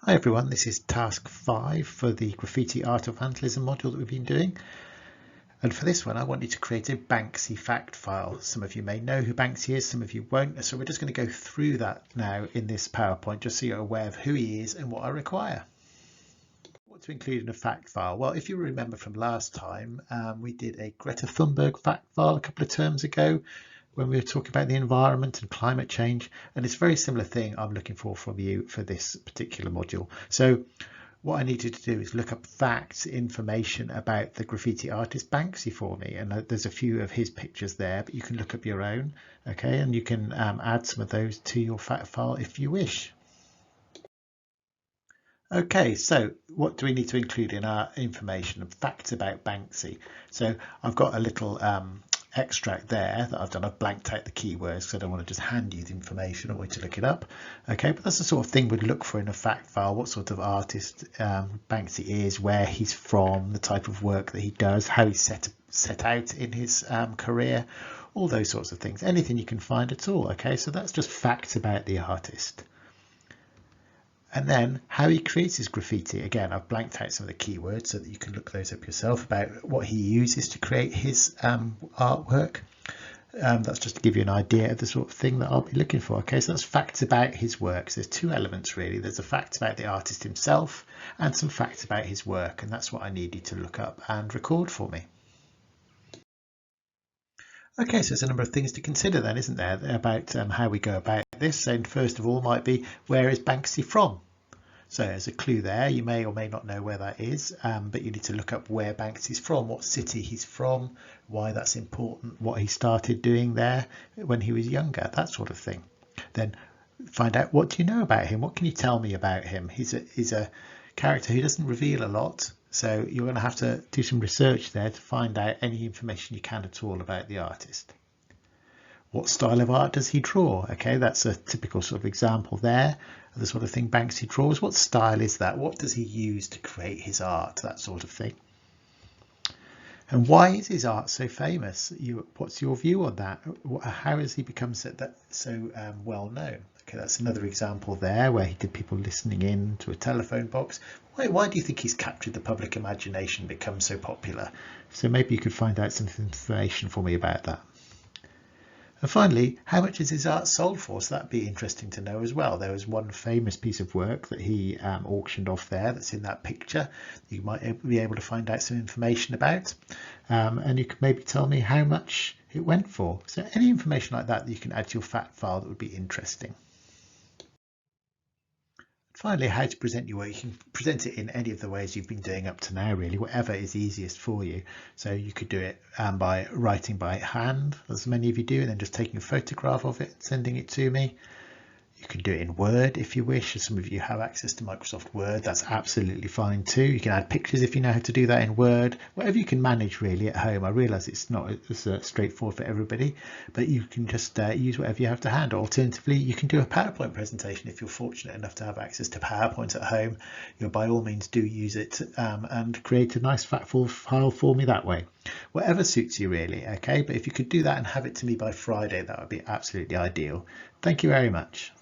Hi everyone, this is task 5 for the Graffiti Art of Vandalism module that we've been doing. And for this one I want you to create a Banksy fact file. Some of you may know who Banksy is, some of you won't. So we're just going to go through that now in this PowerPoint just so you're aware of who he is and what I require. What to include in a fact file? Well, if you remember from last time, we did a Greta Thunberg fact file a couple of terms ago when we were talking about the environment and climate change, and it's a very similar thing I'm looking for from you for this particular module. So what I need you to do is look up facts, information about the graffiti artist Banksy for me, and there's a few of his pictures there, but you can look up your own, okay, and you can add some of those to your fact file if you wish. Okay, so what do we need to include in our information and facts about Banksy? So I've got a little extract there that I've done. I've blanked out the keywords because I don't want to just hand you the information. I want you to look it up. Okay, but that's the sort of thing we'd look for in a fact file. What sort of artist Banksy is, where he's from, the type of work that he does, how he's set out in his career, all those sorts of things. Anything you can find at all. Okay, so that's just facts about the artist. And then how he creates his graffiti. Again, I've blanked out some of the keywords so that you can look those up yourself about what he uses to create his artwork. That's just to give you an idea of the sort of thing that I'll be looking for. Okay, so that's facts about his works. There's two elements really. There's a fact about the artist himself and some facts about his work, and that's what I need you to look up and record for me. Okay, so there's a number of things to consider then, isn't there, about how we go about this. And first of all might be, where is Banksy from? So as a clue there, you may or may not know where that is, but you need to look up where Banksy's from, what city he's from, why that's important, what he started doing there when he was younger, that sort of thing. Then find out, what do you know about him? What can you tell me about him? He's a character who doesn't reveal a lot, so you're going to have to do some research there to find out any information you can at all about the artist. What style of art does he draw? Okay, that's a typical sort of example there of the sort of thing Banksy draws. What style is that? What does he use to create his art? That sort of thing. And why is his art so famous? What's your view on that? How has he become so well known? Okay, that's another example there where he did people listening in to a telephone box. Why do you think he's captured the public imagination, become so popular? So maybe you could find out some information for me about that. And finally, how much is his art sold for? So that'd be interesting to know as well. There was one famous piece of work that he auctioned off there that's in that picture. You might be able to find out some information about. And you could maybe tell me how much it went for. So any information like that you can add to your fact file that would be interesting. Finally, how to present your work. You can present it in any of the ways you've been doing up to now, really, whatever is easiest for you. So you could do it by writing by hand, as many of you do, and then just taking a photograph of it, sending it to me. You can do it in Word if you wish. Some of you have access to Microsoft Word. That's absolutely fine too. You can add pictures if you know how to do that in Word. Whatever you can manage really at home. I realise it's not as straightforward for everybody, but you can just use whatever you have to hand. Alternatively, you can do a PowerPoint presentation if you're fortunate enough to have access to PowerPoint at home. By all means do use it and create a nice factful file for me that way. Whatever suits you really, okay? But if you could do that and have it to me by Friday, that would be absolutely ideal. Thank you very much.